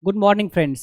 Good morning friends.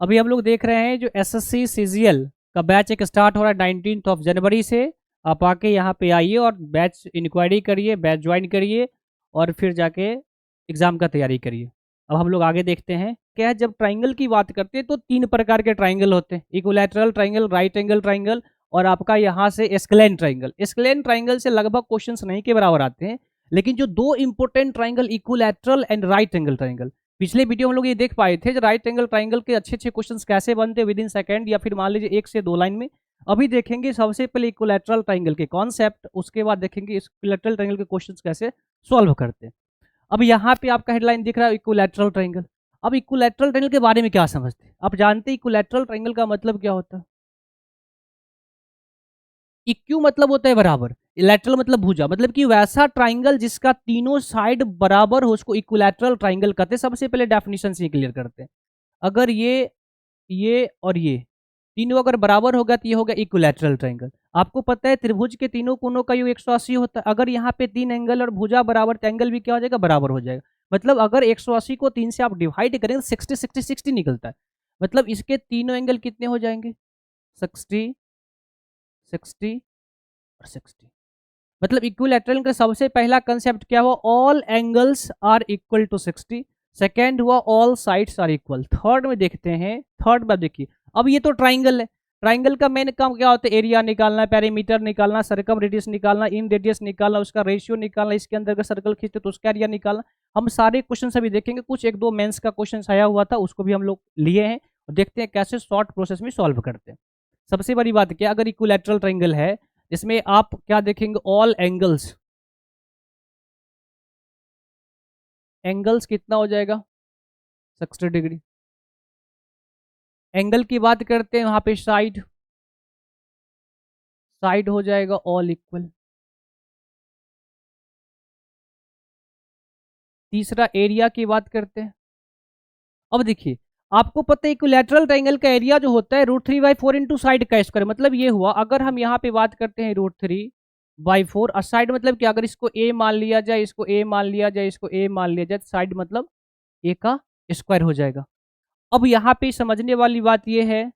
अभी हम लोग देख रहे हैं जो एसएससी सीजीएल का बैच एक स्टार्ट हो रहा है 19 जनवरी से। आप आके यहाँ पे आइए और बैच इंक्वायरी करिए, बैच ज्वाइन करिए और फिर जाके एग्ज़ाम का तैयारी करिए। अब हम लोग आगे देखते हैं क्या है। जब ट्राइंगल की बात करते हैं तो तीन प्रकार के ट्राइंगल होते हैं, equilateral triangle, right angle triangle और आपका यहाँ से एस्केलेन ट्राइंगल। एस्केलेन ट्राइंगल से लगभग क्वेश्चंस नहीं के बराबर आते हैं, लेकिन जो दो important triangle equilateral and right angle triangle, पिछले वीडियो हम लोग ये देख पाए थे राइट एंगल ट्राइंगल के अच्छे अच्छे क्वेश्चंस कैसे बनते हैं विद इन सेकंड या फिर मान लीजिए 1 से 2 लाइन में। अभी देखेंगे सबसे पहले इक्विलैटरल ट्राइंगल के कॉन्सेप्ट, उसके बाद देखेंगे इक्विलैटरल ट्राइंगल के क्वेश्चंस कैसे सॉल्व करते हैं। अब यहाँ पे आपका हेडलाइन दिख रहा है इक्विलैटरल ट्राइंगल। अब इक्विलैटरल ट्राइंगल के बारे में क्या समझते हैं? आप जानते हैं इक्विलैटरल ट्राइंगल का मतलब क्या होता है? इक्यू मतलब होता है बराबर, लैटरल मतलब भुजा, मतलब कि वैसा ट्राइंगल जिसका तीनों साइड बराबर हो उसको इक्विलैटरल ट्राइंगल कहते हैं। सबसे पहले डेफिनेशन से क्लियर करते हैं। अगर ये और ये तीनों अगर बराबर होगा तो ये होगा इक्विलैटरल ट्राइंगल। आपको पता है त्रिभुज के तीनों कोनों का योग 180 होता है। अगर यहाँ पे 3 एंगल और भुजा बराबर तो एंगल भी क्या हो जाएगा? बराबर हो जाएगा। मतलब अगर 180 को 3 से आप डिवाइड करें तो 60 60 60 निकलता है। मतलब इसके तीनों एंगल कितने हो जाएंगे? 60 60 और 60। मतलब इक्विलैटरल का सबसे पहला कंसेप्ट क्या हुआ? All angles are equal to 60। Second हुआ all sides are equal. Third में देखते हैं, थर्ड में देखिए अब ये तो ट्राइंगल है। ट्राइंगल का मेन काम क्या होता है? एरिया निकालना, पेरीमीटर निकालना, सर्कम रेडियस निकालना, इन रेडियस निकालना, उसका रेशियो निकालना, इसके अंदर अगर सर्कल खींचते तो उसका एरिया निकालना। हम सारे क्वेश्चन अभी देखेंगे, कुछ एक दो मेंस का क्वेश्चन आया हुआ था उसको भी हम लोग लिए हैं और देखते हैं कैसे शॉर्ट प्रोसेस में सॉल्व करते हैं। सबसे बड़ी बात क्या, अगर इक्विलैटरल ट्राइंगल है इसमें आप क्या देखेंगे? ऑल एंगल्स, एंगल्स कितना हो जाएगा? 60 डिग्री। एंगल की बात करते हैं वहां पे साइड, साइड हो जाएगा ऑल इक्वल। तीसरा एरिया की बात करते हैं। अब देखिए आपको पता है इक्विलैटरल ट्राइंगल का एरिया जो होता है √3/4 इंटू साइड का स्क्वायर। मतलब ये हुआ, अगर हम यहाँ पे बात करते हैं √3/4 और साइड मतलब क्या? अगर इसको ए मान लिया जाए, इसको ए मान लिया जाए, इसको ए मान लिया जाए, साइड मतलब ए का स्क्वायर हो जाएगा। अब यहाँ पे समझने वाली बात ये है,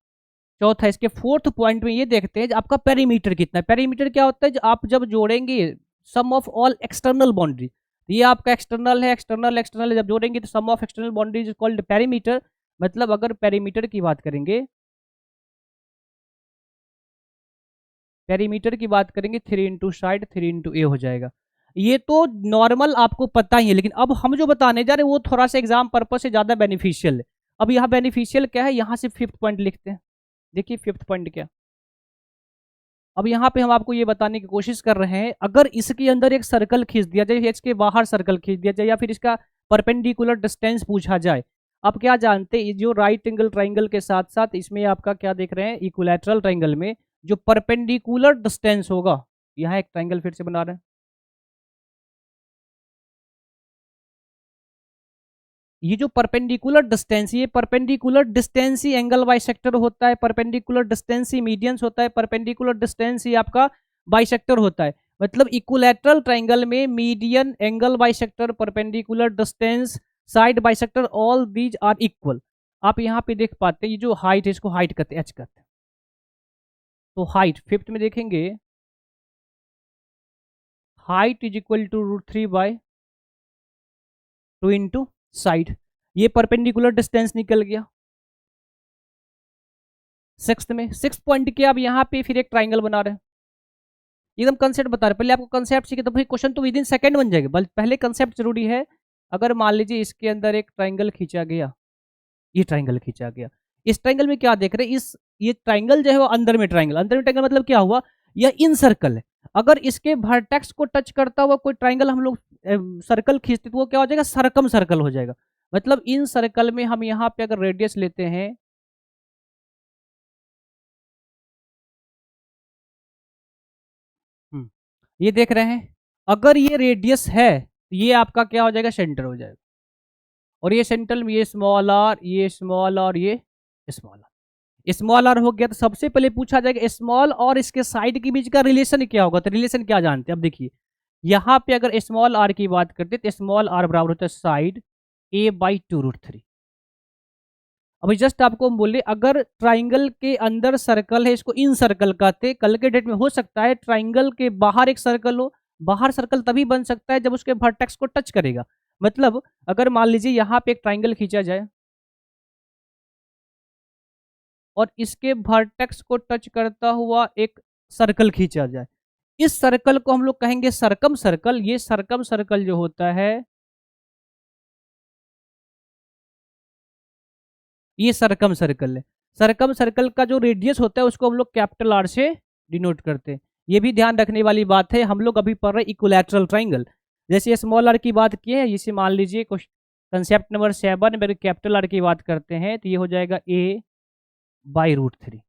चौथा इसके फोर्थ पॉइंट में ये देखते हैं आपका पेरीमीटर कितना है। पेरीमीटर क्या होता है? आप जब जोड़ेंगे sum of all external boundary, ये आपका एक्सटर्नल है, एक्सटर्नल एक्सटर्नल जब जोड़ेंगे तो sum of external boundary is called perimeter. मतलब अगर पेरीमीटर की बात करेंगे, पेरीमीटर की बात करेंगे 3 इंटू साइड 3 इंटू ए हो जाएगा। ये तो नॉर्मल आपको पता ही है, लेकिन अब हम जो बताने जा रहे हैं वो थोड़ा सा एग्जाम पर्पज से ज्यादा बेनिफिशियल है। अब यहाँ बेनिफिशियल क्या है, यहाँ से फिफ्थ पॉइंट लिखते हैं। देखिए फिफ्थ पॉइंट क्या, अब यहाँ पे हम आपको ये बताने की कोशिश कर रहे हैं, अगर इसके अंदर एक सर्कल खींच दिया जाए, इसके बाहर सर्कल खींच दिया जाए या फिर इसका परपेंडिकुलर डिस्टेंस पूछा जाए। आप क्या जानते हैं जो राइट एंगल ट्राइंगल के साथ साथ इसमें आपका क्या देख रहे हैं, इक्विलैटरल ट्राइंगल में जो परपेंडिकुलर डिस्टेंस होगा, यहाँ एक ट्राइंगल फिर से बना रहे हैं। ये जो परपेंडिकुलर डिस्टेंस, ये परपेंडिकुलर डिस्टेंस ही एंगल बाइसेक्टर होता है, परपेंडिकुलर डिस्टेंस ही मीडियंस होता है, परपेंडिकुलर डिस्टेंस ही आपका बाइसेक्टर होता है। मतलब इक्विलैटरल ट्राइंगल में median, angle bisector, perpendicular distance, side bisector, all these are equal. आप यहाँ पे देख पाते हैं ये जो हाइट है इसको हाइट कहते हैं, एच कहते हैं। तो हाइट फिफ्थ में देखेंगे, height is equal to √3/2 into side. ये परपेंडिकुलर डिस्टेंस निकल गया। सिक्स्थ में सिक्स पॉइंट के अब यहाँ पे फिर एक ट्राइंगल बना रहे हैं, एकदम कंसेप्ट बता रहे हैं। पहले आपको कंसेप्ट सीखे तो भाई क्वेश्चन तो विद इन सेकंड बन जाएगा, बल पहले कंसेप्ट जरूरी है। अगर मान लीजिए इसके अंदर एक ट्राइंगल खींचा गया, ये ट्राइंगल खींचा गया, इस ट्राइंगल में क्या देख रहे हैं, इस ये ट्राइंगल जो है वो अंदर में ट्राइंगल, अंदर में ट्राइंगल मतलब क्या हुआ, यह इन सर्कल है। अगर इसके वर्टेक्स को टच करता हुआ कोई ट्राइंगल हम लोग सर्कल खींचते तो वो क्या हो जाएगा? सरकम सर्कल हो जाएगा। मतलब इन सर्कल में हम यहाँ पे अगर रेडियस लेते हैं, ये देख रहे हैं, अगर ये रेडियस है तो ये आपका क्या हो जाएगा? सेंटर हो जाएगा। और ये सेंटर में ये स्मॉल आर, ये स्मॉल और ये स्मॉल आर, स्मॉल आर हो गया। तो सबसे पहले पूछा जाएगा स्मॉल और इसके साइड के बीच का रिलेशन क्या होगा? तो रिलेशन क्या जानते हैं? अब देखिए यहाँ पे अगर स्मॉल आर की बात करते तो स्मॉल आर बराबर होता है साइड a/2√3। अभी जस्ट आपको हम बोले अगर ट्राइंगल के अंदर सर्कल है, इसको इन सर्कल कहते, कल के डेट में हो सकता है ट्राइंगल के बाहर एक सर्कल हो। बाहर सर्कल तभी बन सकता है जब उसके वर्टेक्स को टच करेगा। मतलब अगर मान लीजिए यहाँ पे एक ट्राइंगल खींचा जाए और इसके वर्टेक्स को टच करता हुआ एक सर्कल खींचा जाए, इस सर्कल को हम लोग कहेंगे सरकम सर्कल। ये सरकम सर्कल जो होता है, ये सरकम सर्कल है। सरकम सर्कल का जो रेडियस होता है उसको हम लोग कैपिटल आर से डिनोट करते हैं। ये भी ध्यान रखने वाली बात है, हम लोग अभी पढ़ रहे इक्विलैटरल ट्राइंगल। जैसे स्मॉल आर की बात की है, इसे मान लीजिए कंसेप्ट नंबर 7 में कैपिटल आर की बात करते हैं तो ये हो जाएगा a/√3।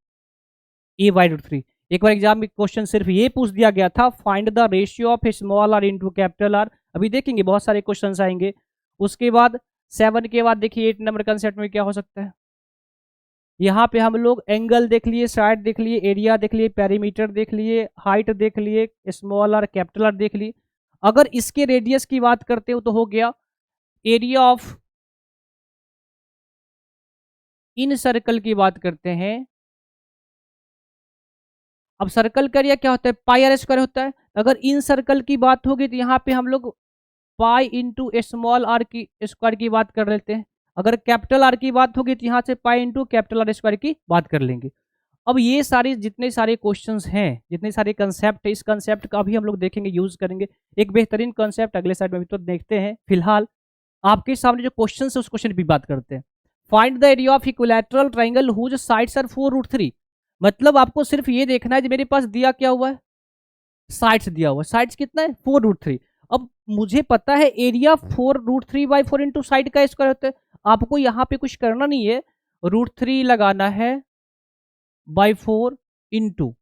a/√3 एक बार एग्जाम में क्वेश्चन सिर्फ ये पूछ दिया गया था, find the ratio of small R into capital R. अभी देखेंगे बहुत सारे क्वेश्चंस आएंगे। उसके बाद 7 के बाद देखिए 8 नंबर कंसेप्ट में क्या हो सकता है। यहाँ पे हम लोग एंगल देख लिए, साइड देख लिए, एरिया देख लिए, पेरीमीटर देख लिए, हाइट देख लिए, स्मॉल आर कैपिटल आर देख लिए। अगर इसके रेडियस की बात करते हो तो हो गया एरिया ऑफ इन सर्कल की बात करते हैं। अब सर्कल का एरिया क्या होता है, पाई आर स्क्वायर होता है। अगर इन सर्कल की बात होगी तो यहाँ पे हम लोग पाई इंटू स्मॉल आर की स्क्वायर की बात कर लेते हैं। अगर कैपिटल आर की बात होगी तो यहाँ से pi into capital R square की बात कर लेंगे। अब ये सारी जितने सारे क्वेश्चंस हैं, जितने सारे कंसेप्ट है, इस कंसेप्ट का भी हम लोग देखेंगे, यूज करेंगे। एक बेहतरीन कंसेप्ट अगले साइड में भी तो देखते हैं। फिलहाल आपके सामने जो क्वेश्चन है उस क्वेश्चन की बात करते हैं। Find the area of equilateral triangle whose sides are 4√3। मतलब आपको सिर्फ ये देखना है कि मेरे पास दिया क्या हुआ है, साइड्स दिया हुआ है। साइड्स कितना है, 4√3। अब मुझे पता है एरिया 4√3/4 इंटू साइड का स्क्वायर होता है। आपको यहाँ पे कुछ करना नहीं है, √3 लगाना है बाई 4 इंटू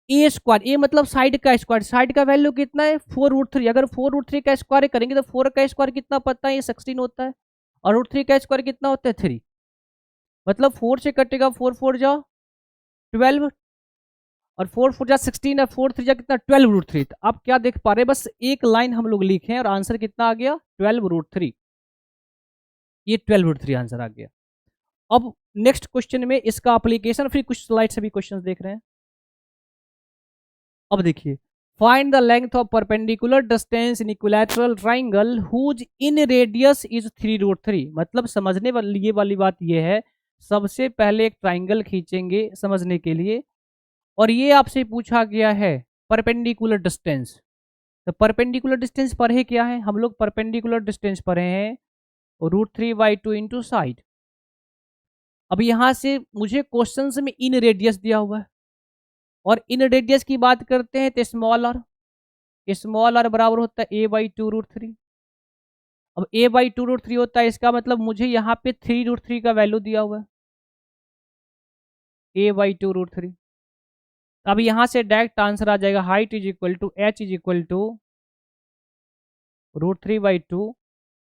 ए स्क्वायर। ए मतलब साइड का स्क्वायर, साइड का वैल्यू कितना है 4√3। अगर 4√3 का स्क्वायर करेंगे तो 4 का स्क्वायर कितना पता है, ये 16 होता है। और √3 का स्क्वायर कितना होता है 3। मतलब 4 से कटेगा, 4 4 जा 12 और 4 4 जा 16 और 4 3 जा कितना 12√3। तो आप क्या देख पा रहे हैं, बस एक लाइन हम लोग लिखे और आंसर कितना आ गया 12√3। ये 12√3 आंसर आ गया। अब नेक्स्ट क्वेश्चन में इसका एप्लीकेशन, फिर कुछ स्लाइड से भी क्वेश्चन देख रहे हैं। अब देखिए, find the length of perpendicular distance in equilateral triangle who's in radius is 3√3। मतलब समझने वाली बात यह है, सबसे पहले एक ट्राइंगल खींचेंगे समझने के लिए, और ये आपसे पूछा गया है परपेंडिकुलर डिस्टेंस। तो परपेंडिकुलर डिस्टेंस पढ़े क्या है, हम लोग परपेंडिकुलर डिस्टेंस पढ़े हैं √3/2 इंटू साइड। अब यहां से मुझे क्वेश्चन में इन रेडियस दिया हुआ है, और इन रेडियस की बात करते हैं तो स्मॉल आर बराबर होता है a/2√3। अब a/2√3 होता है, इसका मतलब मुझे यहाँ पे 3√3 का वैल्यू दिया हुआ है, a/2√3। अब यहाँ से डायरेक्ट आंसर आ जाएगा, height is equal to h is equal to √3/2।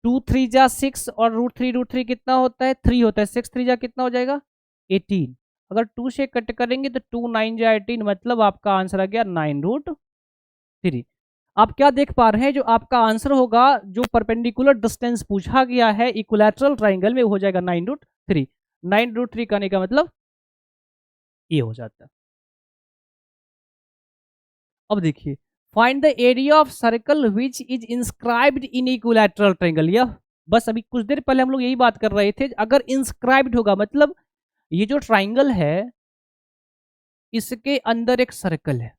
2 3 जा 6 और √3 कितना होता है 3 होता है, 6 3 जा कितना हो जाएगा 18। अगर 2 से कट करेंगे तो 2 9 जा 18, मतलब आपका आंसर आ गया 9√3। आप क्या देख पा रहे हैं, जो आपका आंसर होगा, जो परपेंडिकुलर डिस्टेंस पूछा गया है इक्विलैटरल ट्राइंगल में, हो जाएगा 9√3। 9√3 करने का मतलब ये हो जाता है। अब देखिए, find the area of circle which is inscribed in equilateral triangle. यह बस अभी कुछ देर पहले हम लोग यही बात कर रहे थे, अगर इंस्क्राइब्ड होगा मतलब ये जो ट्राइंगल है इसके अंदर एक सर्कल है,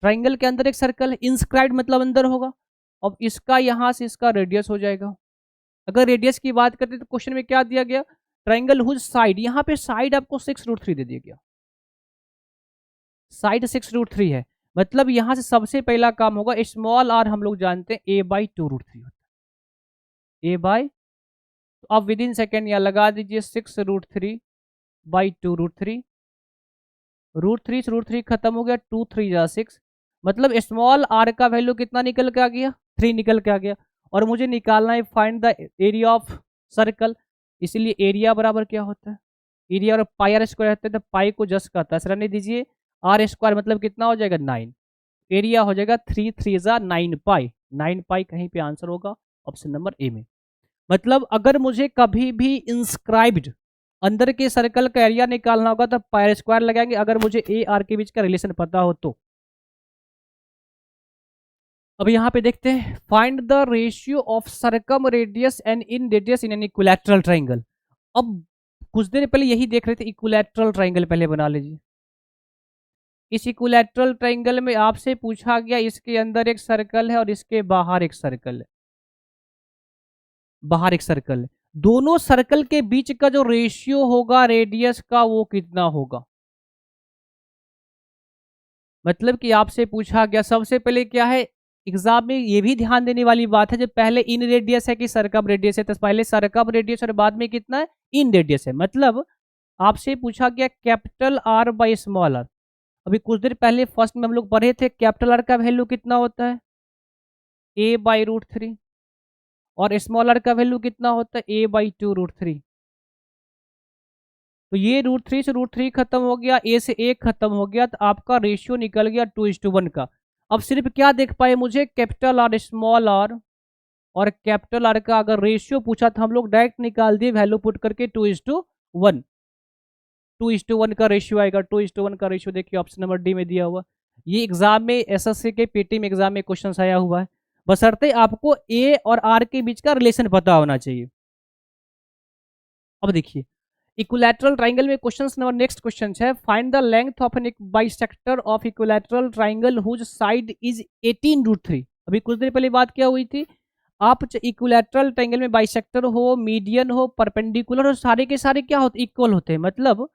ट्राइंगल के अंदर एक सर्कल है, इंस्क्राइब्ड मतलब अंदर होगा। अब इसका यहां से इसका रेडियस हो जाएगा। अगर रेडियस की बात करते तो क्वेश्चन में क्या दिया गया, ट्राइंगल हुज साइड, यहाँ पे साइड आपको 6√3 दे दिया गया, साइड 6√3 है। मतलब यहां से सबसे पहला काम होगा, स्मॉल आर हम लोग जानते हैं a/2√3 होता है, a/, तो अब विद इन सेकेंड यहाँ लगा दीजिए 6√3/2√3। √3 से √3 खत्म हो गया, 2 3 जा 6, मतलब स्मॉल आर का वैल्यू कितना निकल के आ गया 3 निकल के आ गया। और मुझे निकालना है find the area of circle, इसलिए एरिया बराबर क्या होता है, एरिया और पाई आर स्क्वायर होता है, तो पाई को जस्ट का 10 रहने दीजिए, आर स्क्वायर मतलब कितना हो जाएगा 9, एरिया हो जाएगा 3 3 जा 9 पाई, 9 पाई कहीं पे आंसर होगा ऑप्शन नंबर ए में। मतलब अगर मुझे कभी भी इंस्क्राइब्ड अंदर के सर्कल का एरिया निकालना होगा तो पाई स्क्वायर लगाएंगे, अगर मुझे ए आर के बीच का रिलेशन पता हो तो। अब यहाँ पे देखते हैं, find the ratio of circum radius and in radius in an equilateral triangle. अब कुछ देर पहले यही देख रहे थे, इक्विलैटरल ट्राइंगल पहले बना लीजिए। इस इक्विलैटरल ट्राइंगल में आपसे पूछा गया इसके अंदर एक सर्कल है और इसके बाहर एक सर्कल है, बाहर एक सर्कल है, दोनों सर्कल के बीच का जो रेशियो होगा रेडियस का वो कितना होगा। मतलब कि आपसे पूछा गया, सबसे पहले क्या है एग्जाम में ये भी ध्यान देने वाली बात है, जब पहले इन रेडियस है कि सरकम रेडियस है, तो पहले सरकम रेडियस और बाद में कितना है इन रेडियस है। मतलब आपसे पूछा गया capital R by small R. अभी कुछ देर पहले फर्स्ट में हम लोग पढ़े थे कैपिटल आर का वैल्यू कितना होता है ए बाई रूट थ्री, और स्मॉल आर का वैल्यू कितना होता है ए बाई टू रूट थ्री। तो ये रूट थ्री से रूट थ्री खत्म हो गया, ए से ए खत्म हो गया, तो आपका रेशियो निकल गया 2:1 का। अब सिर्फ क्या देख पाए, मुझे कैपिटल आर स्मॉल आर और कैपिटल आर का अगर रेशियो पूछा तो हम लोग डायरेक्ट निकाल दिए वैल्यू पुट करके 2:1। 2:1 का रेशियो आएगा, 2:1 का रेशियो देखिए ऑप्शन नंबर डी में दिया हुआ। ये एग्जाम में एसएससी के पीटी में एग्जाम में क्वेश्चन आया हुआ है, बशर्ते आपको ए और आर के बीच का रिलेशन पता होना चाहिए। अब देखिए इक्विलैटरल ट्राइंगल में क्वेश्चन नंबर नेक्स्ट क्वेश्चन है, find the length of an bisector of equilateral triangle whose side is 18√3। अभी कुछ देर पहले बात क्या हुई थी, आप इक्विलैटरल ट्राइंगल में बाइसेक्टर हो, मीडियन हो, परपेंडिकुलर हो, सारे के सारे क्या होते इक्वल होते हैं। मतलब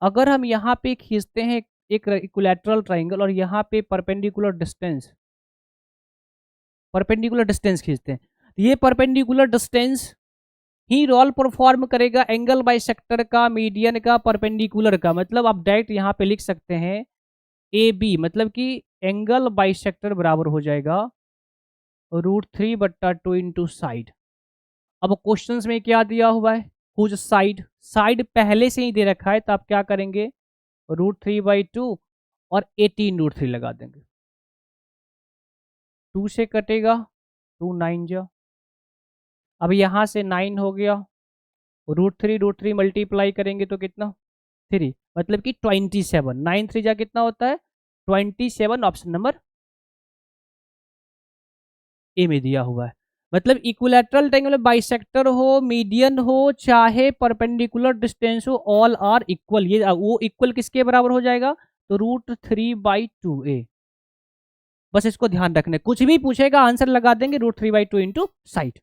अगर हम यहाँ पे खींचते हैं एक इक्विलैटरल ट्राइंगल और यहाँ पे परपेंडिकुलर डिस्टेंस खींचते हैं, ये परपेंडिकुलर डिस्टेंस ही रोल परफॉर्म करेगा एंगल बाइसेक्टर का, मीडियन का, परपेंडिकुलर का। मतलब आप डायरेक्ट यहाँ पे लिख सकते हैं ए बी, मतलब कि एंगल बाइसेक्टर बराबर हो जाएगा √3/2 इंटू साइड। अब क्वेश्चंस में क्या दिया हुआ है कुछ साइड, साइड पहले से ही दे रखा है, तो आप क्या करेंगे √3/2 और 18√3 लगा देंगे। 2 से कटेगा 2 9 जा, अब यहाँ से 9 हो गया, √3 मल्टीप्लाई करेंगे तो कितना 3, मतलब कि 27। 9 3 जा कितना होता है 27, ऑप्शन नंबर ए में दिया हुआ है। मतलब इक्विलैटरल ट्रायंगल में बाइसेक्टर हो, मीडियन हो, चाहे परपेंडिकुलर डिस्टेंस हो, ऑल आर इक्वल। ये वो इक्वल किसके बराबर हो जाएगा तो √3/2a। बस इसको ध्यान रखना, कुछ भी पूछेगा आंसर लगा देंगे √3/2 इंटू साइड।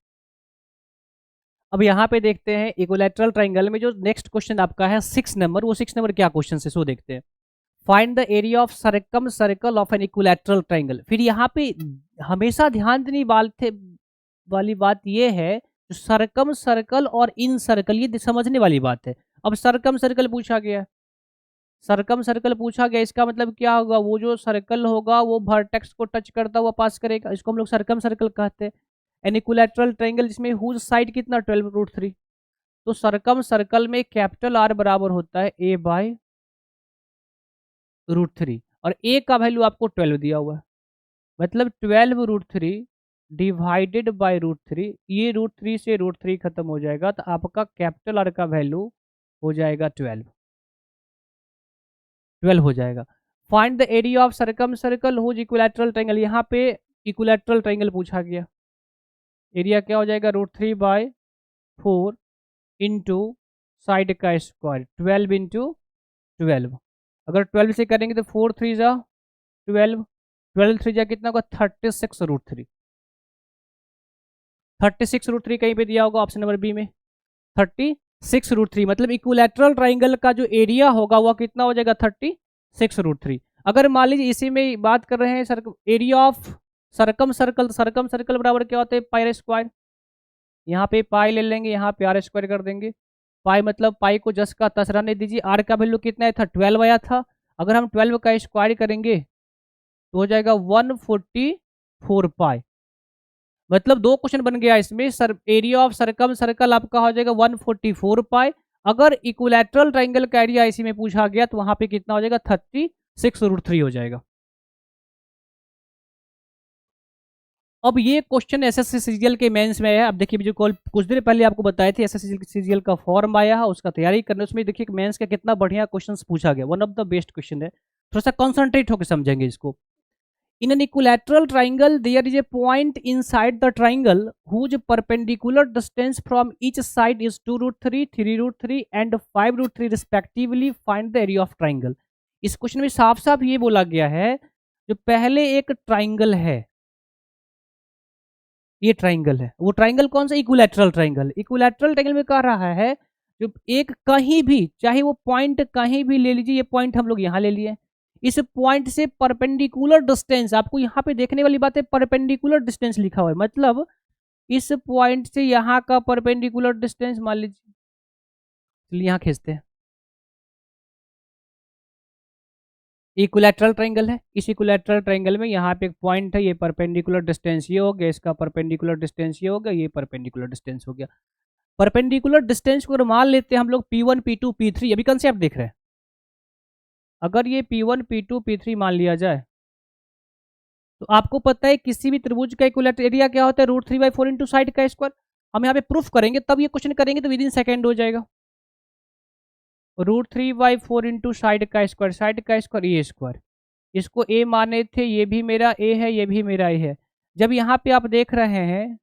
अब यहाँ पे देखते हैं इक्विलैटरल ट्राइंगल में जो नेक्स्ट क्वेश्चन आपका है 6 नंबर, वो 6 नंबर क्या क्वेश्चन है सो देखते हैं। Find the area of circum circle of an equilateral triangle. फिर यहाँ पे हमेशा ध्यान देने वाली बात ये है, सर्कम सर्कल और इन सर्कल ये समझने वाली बात है। अब सर्कम सर्कल पूछा गया, सर्कम सर्कल पूछा गया, इसका मतलब क्या होगा, वो जो सर्कल होगा वो वर्टेक्स को टच करता हुआ पास करेगा, इसको हम लोग सर्कम सर्कल कहते हैं। एन इक्विलैटरल ट्रायंगल जिसमें हुज साइड कितना 12√3, तो सर्कम सर्कल में कैपिटल आर बराबर होता है a बाय √3 और a का वैल्यू आपको 12 दिया हुआ है, मतलब 12√3 डिवाइडेड बाय √3। ये √3 से √3 खत्म हो जाएगा, तो आपका कैपिटल आर का वैल्यू हो जाएगा 12 हो जाएगा। Find the area of circum circle whose equilateral triangle. यहाँ पे इक्विलैटरल ट्रायंगल पूछा गया, एरिया क्या हो जाएगा √3/4 इंटू साइड का स्क्वायर 12 इंटू 12। अगर 12 से करेंगे तो 4 3 जा 12, 12 3 जा कितना होगा 36√3। 36√3 कहीं पे दिया होगा ऑप्शन नंबर बी में 36√3। मतलब इक्विलैटरल ट्राइंगल का जो एरिया होगा वह कितना हो जाएगा 36√3। अगर मान लीजिए इसी में बात कर रहे हैं area of circum circle, circum circle बराबर क्या होता है पाई स्क्वायर। यहाँ पे पाई ले लेंगे, यहाँ पे आर स्क्वायर कर देंगे। पाई मतलब पाई को जस का तस रहने दीजिए, आर का वैल्यू कितना था 12 आया था, अगर हम 12 का स्क्वायर करेंगे तो हो जाएगा 144 पाई। मतलब दो क्वेश्चन बन गया इसमें, एरिया ऑफ सर्कम सर्कल आपका हो जाएगा 144 पाई। अगर इक्विलैटरल ट्राइंगल का एरिया इसी में पूछा गया तो वहां पे कितना हो जाएगा 36√3 हो जाएगा। अब ये क्वेश्चन एसएससी सीजीएल के मेंस में है। अब देखिए जो कल कुछ देर पहले आपको बताए थे एसएससी सीजीएल का फॉर्म आया है, उसका तैयारी करने, उसमें देखिए मेंस का कितना बढ़िया क्वेश्चंस पूछा गया, one of the best question है। थोड़ा सा कॉन्सेंट्रेट होकर समझेंगे इसको। In an equilateral triangle, there is a point inside the triangle whose perpendicular distance from each side is 2 root 3, 3 root 3 and 5 root 3 respectively. Find the area of triangle. इस question में साफ साफ ये बोला गया है, जो पहले एक ट्राइंगल है, ये ट्राइंगल है, वो ट्राइंगल कौन सा? Equilateral triangle. इक्विलैटरल ट्राइंगल में कह रहा है जो एक कहीं भी, चाहे वो पॉइंट कहीं भी ले लीजिए, ये पॉइंट हम लोग यहाँ ले लिए, इस पॉइंट से परपेंडिकुलर डिस्टेंस, आपको यहाँ पे देखने वाली बात है, परपेंडिकुलर डिस्टेंस लिखा हुआ है, मतलब इस पॉइंट से यहाँ का परपेंडिकुलर डिस्टेंस मान लीजिए, चलिए यहाँ खींचते हैं, इक्विलैटरल ट्रायंगल है। इस इक्विलैटरल ट्रायंगल में यहाँ पे एक पॉइंट है, ये परपेंडिकुलर डिस्टेंस ये हो गया, इसका परपेंडिकुलर डिस्टेंस ये हो गया, ये परपेंडिकुलर डिस्टेंस हो गया। परपेंडिकुलर डिस्टेंस को मान लेते हैं हम लोग P1 P2 P3, अभी कंसेप्ट देख रहे हैं। अगर ये P1 P2 P3 मान लिया जाए तो आपको पता है किसी भी त्रिभुज का इक्विलैटरल एरिया क्या होता है? √3/4 इंटू साइड का स्क्वायर। हम यहाँ पे प्रूफ करेंगे, तब ये क्वेश्चन करेंगे तो विद इन सेकेंड हो जाएगा। √3/4 इंटू साइड का स्क्वायर ए स्क्वायर, इसको ए माने थे, ये भी मेरा ए है, ये भी मेरा ए है। जब यहाँ पे आप देख रहे हैं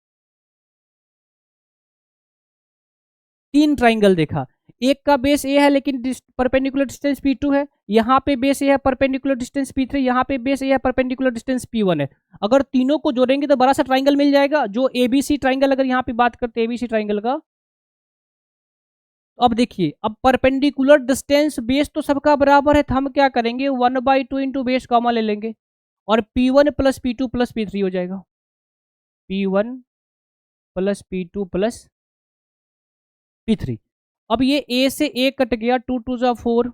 तीन ट्राइंगल देखा, एक का बेस ए है लेकिन परपेंडिकुलर डिस्टेंस P2 है, यहाँ पे बेस ए है, परपेंडिकुलर डिस्टेंस P3, यहाँ पे बेस ए है, परपेंडिकुलर डिस्टेंस P1 है। अगर तीनों को जोड़ेंगे तो बड़ा सा ट्राइंगल मिल जाएगा, जो एबीसी ट्राइंगल, अगर यहाँ पे बात करते हैं एबीसी ट्राइंगल का, अब देखिए, अब परपेंडिकुलर डिस्टेंस बेस तो सबका बराबर है, तो हम क्या करेंगे 1/2 इंटू बेस कॉमन ले लेंगे और P1 plus P2 plus P3 हो जाएगा। P1 plus P2 plus P3। अब ये A से A कट गया, 2 2 जा 4,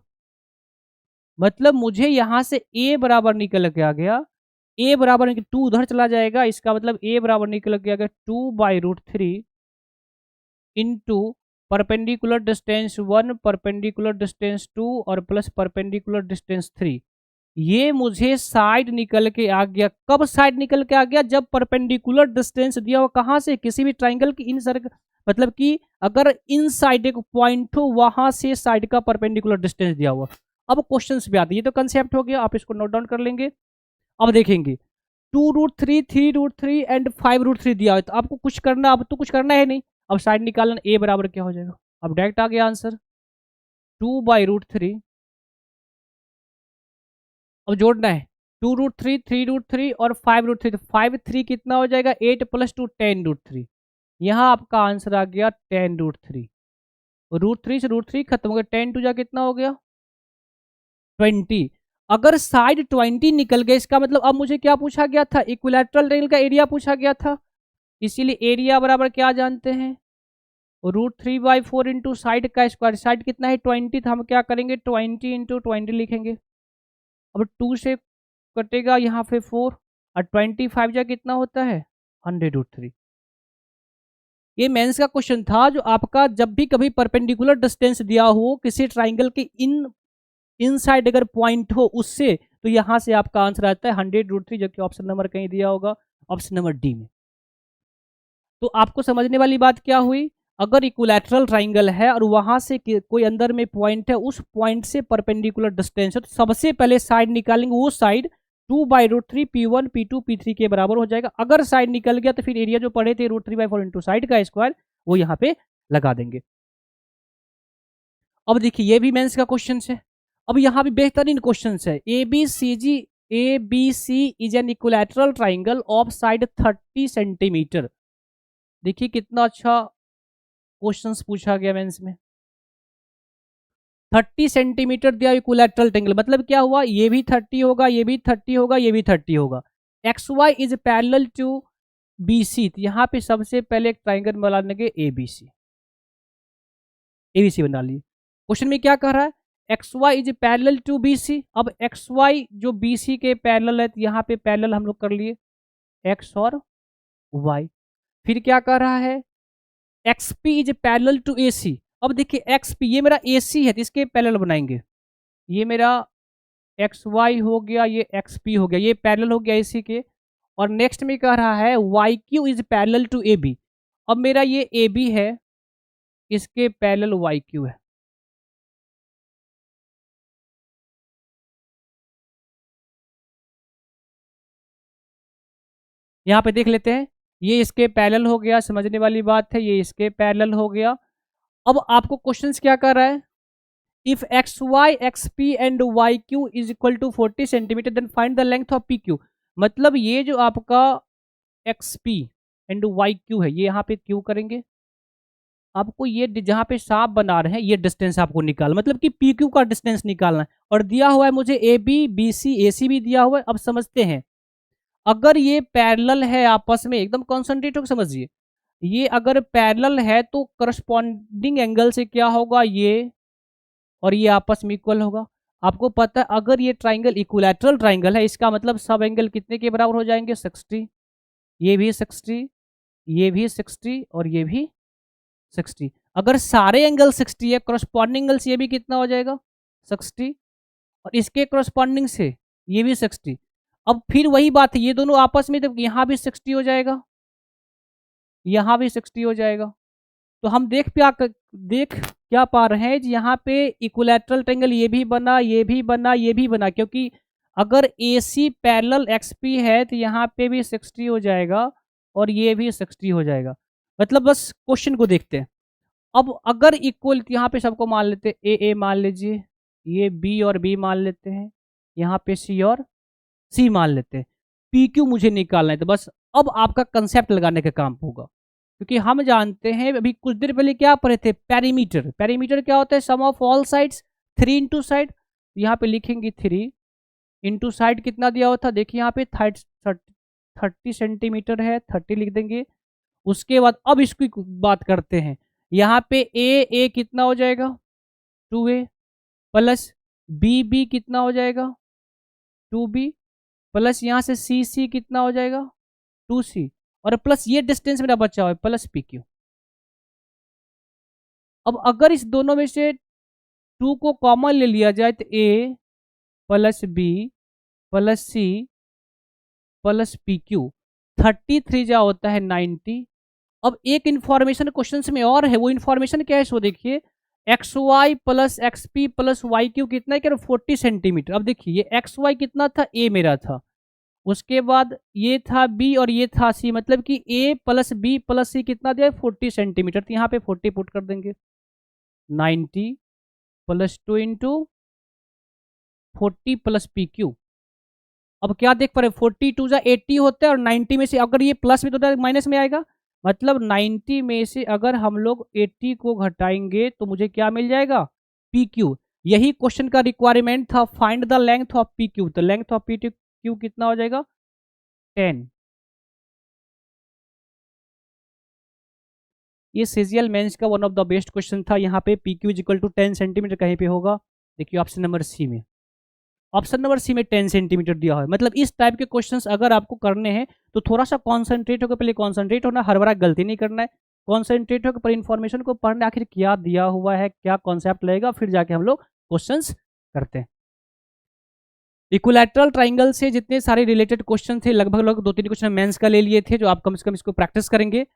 मतलब मुझे यहां से A बराबर निकल के आ गया, A बराबर 2 उधर चला जाएगा, इसका मतलब A बराबर निकल के आ गया 2/√3 into perpendicular distance 1, perpendicular distance 2 और प्लस परपेंडिकुलर डिस्टेंस 3। ये मुझे साइड निकल के आ गया। कब साइड निकल के आ गया? जब परपेंडिकुलर डिस्टेंस दिया हो कहां से? किसी भी ट्राइंगल की इन सर्कल, मतलब कि अगर इन साइड एक पॉइंट हो, वहां से साइड का परपेंडिकुलर डिस्टेंस दिया हुआ। अब क्वेश्चंस पे आते हैं, ये तो कंसेप्ट हो गया, आप इसको नोट डाउन कर लेंगे। अब देखेंगे 2√3, 3√3 एंड 5√3 दिया हो, तो आपको कुछ करना, अब तो कुछ करना है नहीं, अब साइड निकालना, ए बराबर क्या हो जाएगा? अब डायरेक्ट आ गया आंसर 2/√3। अब जोड़ना है 2√3, 3√3 और 5√3, तो 5 3 कितना हो जाएगा? 8 + 2 10√3। यहाँ आपका आंसर आ गया 10√3। √3 से √3 खत्म हो गया, 10 2 जा कितना हो गया? 20। अगर साइड 20 निकल गया, इसका मतलब अब मुझे क्या पूछा गया था? इक्विलैटरल ट्रायंगल का एरिया पूछा गया था, इसीलिए एरिया बराबर क्या जानते हैं? √3/4 इंटू साइड का स्क्वायर। साइड कितना है? 20, तो हम क्या करेंगे 20 इंटू 20 लिखेंगे। अब 2 से कटेगा यहाँ पे 4 और 25 जा कितना होता है? 100√3। ये मेंस का क्वेश्चन था, जो आपका जब भी कभी परपेंडिकुलर डिस्टेंस दिया हो किसी ट्राइंगल के इनसाइड अगर पॉइंट हो उससे, तो यहां से आपका आंसर आता है 100√3, जो कि ऑप्शन नंबर कहीं दिया होगा, ऑप्शन नंबर डी में। तो आपको समझने वाली बात क्या हुई? अगर इक्विलैटरल ट्राइंगल है और वहां से कोई अंदर में पॉइंट है, उस पॉइंट से परपेंडिकुलर डिस्टेंस है, तो सबसे पहले साइड निकालेंगे, वो साइड 2/√3 P1 P2 P3 के बराबर हो जाएगा। अगर साइड निकल गया तो फिर एरिया जो पढ़े थे √3/4 इंटू साइड का स्क्वायर, वो यहाँ पे लगा देंगे। अब देखिए ये भी मेंस का क्वेश्चन है। अब यहाँ भी बेहतरीन क्वेश्चन है। ABC is an equilateral triangle of side 30 centimetre. देखिए कितना अच्छा क्वेश्चंस पूछा गया मेंस में। 30 सेंटीमीटर दिया इक्विलैटरल ट्रायंगल, मतलब क्या हुआ? ये भी 30 होगा, ये भी 30 होगा, ये भी 30 होगा। XY is parallel to BC, तो यहाँ पे सबसे पहले एक ट्राइंगल बना लेंगे ABC। ABC बना लिए। क्वेश्चन में क्या कह रहा है? XY is parallel to BC। अब XY जो BC के पैरेलल है, तो यहाँ पे पैरेलल हम लोग कर लिए X और Y। फिर क्या कह रहा है? XP is parallel to AC। अब देखिए XP ये मेरा AC है, तो इसके पैरेलल बनाएंगे। ये मेरा XY हो गया, ये XP हो गया, ये पैरेलल हो गया AC के। और नेक्स्ट में कह रहा है Y Q is parallel to A B. अब मेरा ये ए बी है, इसके पैरेलल वाई क्यू है। यहाँ पे देख लेते हैं, ये इसके पैरेलल हो गया, समझने वाली बात है, ये इसके पैरेलल हो गया। अब आपको क्वेश्चंस क्या कर रहा है, if X Y X P and Y Q is equal to 40 centimetre then find the length of P Q. मतलब ये जो आपका X P and Y Q है, ये यहाँ पे क्यू करेंगे, आपको ये जहाँ पे सांप बना रहे हैं ये डिस्टेंस आपको निकाल, मतलब कि पी क्यू का डिस्टेंस निकालना है। और दिया हुआ है मुझे ए बी बी सी ए सी भी दिया हुआ है। अब समझते हैं, अगर ये पैरेलल है आपस में, एकदम कॉन्सेंट्रेट होकर समझिए, ये अगर पैरेलल है तो करस्पॉन्डिंग एंगल से क्या होगा, ये और ये आपस में इक्वल होगा। आपको पता है अगर ये ट्राइंगल इक्विलैटरल ट्राइंगल है, इसका मतलब सब एंगल कितने के बराबर हो जाएंगे, 60। ये भी 60, ये भी 60 और ये भी 60। अगर सारे एंगल 60 है, करस्पॉन्डिंग एंगल से ये भी कितना हो जाएगा, 60, और इसके करस्पॉन्डिंग से ये भी 60। अब फिर वही बात है, ये दोनों आपस में, तो यहाँ भी 60 हो जाएगा, यहाँ भी 60 हो जाएगा। तो हम देख क्या पा रहे हैं, यहाँ पे इक्विलैटरल ट्रायंगल ये भी बना, ये भी बना, ये भी बना, क्योंकि अगर ए सी पैरेलल एक्स पी है तो यहाँ पे भी 60 हो जाएगा और ये भी 60 हो जाएगा। मतलब बस क्वेश्चन को देखते हैं। अब अगर इक्वल, यहाँ पे सबको मान लेते हैं, ए मान लीजिए, ये बी और बी मान लेते हैं, यहाँ पे सी और सी मान लेते हैं। पी क्यू मुझे निकालना है, तो बस अब आपका कंसेप्ट लगाने का काम होगा, क्योंकि हम जानते हैं अभी कुछ देर पहले क्या पढ़े थे, पेरीमीटर। पेरीमीटर क्या होता है, sum of all sides, 3 into side. यहाँ पे लिखेंगे 3 इंटू साइड कितना दिया हुआ था, देखिए यहाँ पे 30 सेंटीमीटर है, 30 लिख देंगे। उसके बाद अब इसकी बात करते हैं, यहाँ पे ए कितना हो जाएगा, 2a प्लस बी कितना हो जाएगा, 2b प्लस यहाँ से सी कितना हो जाएगा, 2c, और प्लस ये डिस्टेंस मेरा बचा हुआ है प्लस पी क्यू। अब अगर इस दोनों में से 2 को कॉमन ले लिया जाए तो a plus B plus C plus P Q, 33 जा होता है 90। अब एक इंफॉर्मेशन क्वेश्चन में और है, वो इंफॉर्मेशन क्या है, सो देखिए, X Y plus X P plus Y Q कितना है, क्या 40 सेंटीमीटर। अब देखिए ये एक्स वाई कितना था, ए मेरा था, उसके बाद ये था बी और ये था सी, मतलब कि ए प्लस बी प्लस सी कितना दिया, 40 सेंटीमीटर। तो यहाँ पे 40 पुट कर देंगे, 90 plus 2 into 40 plus P Q. अब क्या देख पा रहे, 42 जा 80 होता है, और 90 में से अगर ये प्लस में तो माइनस में आएगा, मतलब 90 में से अगर हम लोग 80 को घटाएंगे तो मुझे क्या मिल जाएगा, पी क्यू। यही क्वेश्चन का रिक्वायरमेंट था, find the length of P Q. तो लेंथ ऑफ पी क्यू कितना हो जाएगा, 10। ये सीजीएल मेंस का one of the best question था। यहाँ पे P Q equal to 10 centimetre कहीं पे होगा, देखिए ऑप्शन नंबर सी में, ऑप्शन नंबर सी में 10 सेंटीमीटर दिया हुआ है। मतलब इस टाइप के क्वेश्चंस अगर आपको करने हैं तो थोड़ा सा कॉन्सेंट्रेट होकर, पहले कॉन्सेंट्रेट होना, हर बार गलती नहीं करना है, कॉन्सेंट्रेट होकर पर इन्फॉर्मेशन को पढ़ना, आखिर क्या दिया हुआ है, क्या कॉन्सेप्ट लगेगा, फिर जाके हम लोग क्वेश्चंस करते हैं। इक्विलैटरल ट्राइंगल से जितने सारे रिलेटेड क्वेश्चन थे, लगभग 2-3 क्वेश्चन मेंस का ले लिए थे, जो आप कम से कम इसको प्रैक्टिस करेंगे।